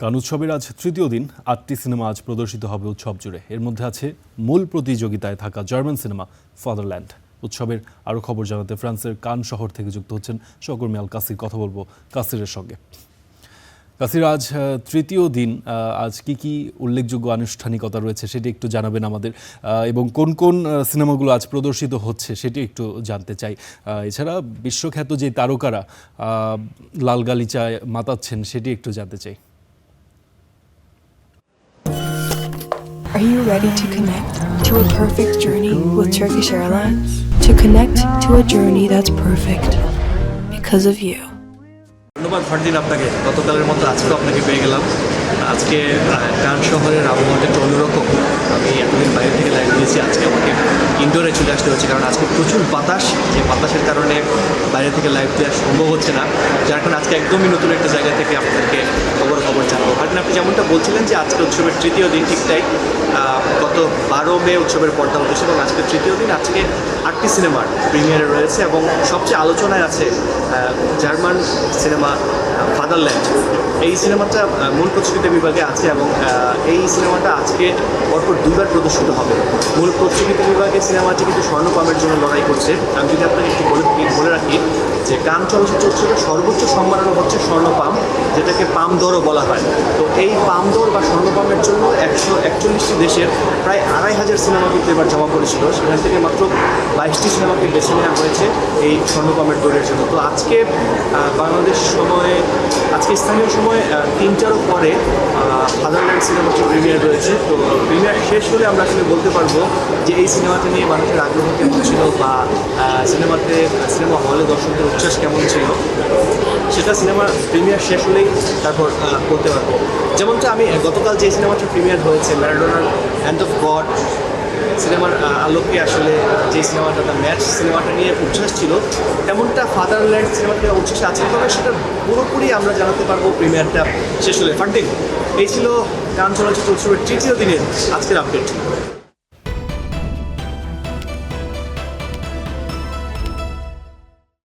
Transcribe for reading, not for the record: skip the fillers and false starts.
কান উৎসবের আজ তৃতীয় দিন ৮টি সিনেমা আজ প্রদর্শিত হবে উৎসব জুড়ে। এর মধ্যে আছে মূল প্রতিযোগিতায় থাকা জার্মান সিনেমা ফাদারল্যান্ড। উৎসবের আরও খবর জানাতে ফ্রান্সের কান শহর থেকে যুক্ত হচ্ছেন সহকর্মী আল কাসির। কথা বলবো কাসিরের সঙ্গে। কাসির, আজ তৃতীয় দিন, আজ কি উল্লেখযোগ্য আনুষ্ঠানিকতা রয়েছে সেটি একটু জানাবেন আমাদের, এবং কোন কোন সিনেমাগুলো আজ প্রদর্শিত হচ্ছে সেটি একটু জানতে চাই। এছাড়া বিশ্বখ্যাত যে তারকারা লাল গালিচায় মাতাচ্ছেন সেটি একটু জানতে চাই। Are you ready to connect to a perfect journey with Turkish Airlines? To connect to a journey that's perfect because of you. ধন্যবাদ ফারদিন আপনাকে। গতকালের মতো আজকেও আপনাকে পেয়ে গেলাম। আজকে কান শহরের আবহাওয়াটা একটু অন্যরকম। আমি এতদিন বাইরে থেকে লাইভ দিয়েছি, আজকে আমাকে ইনডোরে চলে আসতে হচ্ছে, কারণ আজকে প্রচুর বাতাস। যে বাতাসের কারণে বাইরে থেকে লাইভ দেওয়া সম্ভব হচ্ছে না, যার কারণে আজকে একদমই নতুন একটা জায়গা থেকে আপনাদেরকে খবর জানাবো। ফারদিন, আপনি যেমনটা বলছিলেন যে আজকে উৎসবের তৃতীয় দিন, ঠিক তাই। গত 12 মে উৎসবের পর্দা উঠেছে এবং আজকে তৃতীয় দিন। আজকে 8টি সিনেমার প্রিমিয়ারে রয়েছে এবং সবচেয়ে আলোচনায় আছে জার্মান সিনেমা ফাদারল্যান্ড। এই সিনেমাটা মূল প্রতিযোগিতা বিভাগে আছে এবং এই সিনেমাটা আজকে পরপর 2বার প্রদর্শিত হবে। মূল প্রতিযোগিতা বিভাগে সিনেমাটি কিন্তু স্বর্ণপামের জন্য লড়াই করছে। আমি যদি আপনাকে একটু বলে রাখি যে কান চলচ্চিত্র উৎসবের সর্বোচ্চ সম্মাননা হচ্ছে স্বর্ণপাম, যেটাকে পাম দরও বলা হয়। তো এই পাম দর বা স্বর্ণপামের জন্য 141টি দেশের প্রায় 2500 সিনেমা কিন্তু এবার জমা পড়েছিল। সেখান থেকে মাত্র 22টি সিনেমাকে বেছে নেওয়া হয়েছে এই স্বর্ণপামের দৌড়ের জন্য। তো আজকে বাংলাদেশ সময়ে, আজকে স্থানীয় সময় 3টারও পরে ফাদারল্যান্ড সিনেমাটি প্রিমিয়ার রয়েছে। তো প্রিমিয়ার শেষ হলে আমরা আসলে বলতে পারবো যে এই সিনেমাটা নিয়ে মানুষের আগ্রহ কেমন ছিল বা সিনেমা হলে দর্শকদের উচ্ছ্বাস কেমন ছিল, সেটা সিনেমার প্রিমিয়ার শেষ হলেই তারপর বলতে পারবো। যেমনটা আমি গতকাল যে সিনেমাটা প্রিমিয়ার হয়েছে ম্যারাডোনার হ্যান্ড অফ গড সিনেমার আলোকে আসলে যে সিনেমাটা ম্যাচ সিনেমাটা নিয়ে উচ্ছ্বাস ছিল, তেমনটা ফাদারল্যান্ড সিনেমাটা নিয়ে উচ্ছ্বাস আছে, তবে সেটা পুরোপুরি আমরা জানাতে পারবো প্রিমিয়ারটা শেষ হলে। ফারদিন, এই ছিল কান চলচ্চিত্র উৎসবের তৃতীয় দিনের আজকের আপডেট।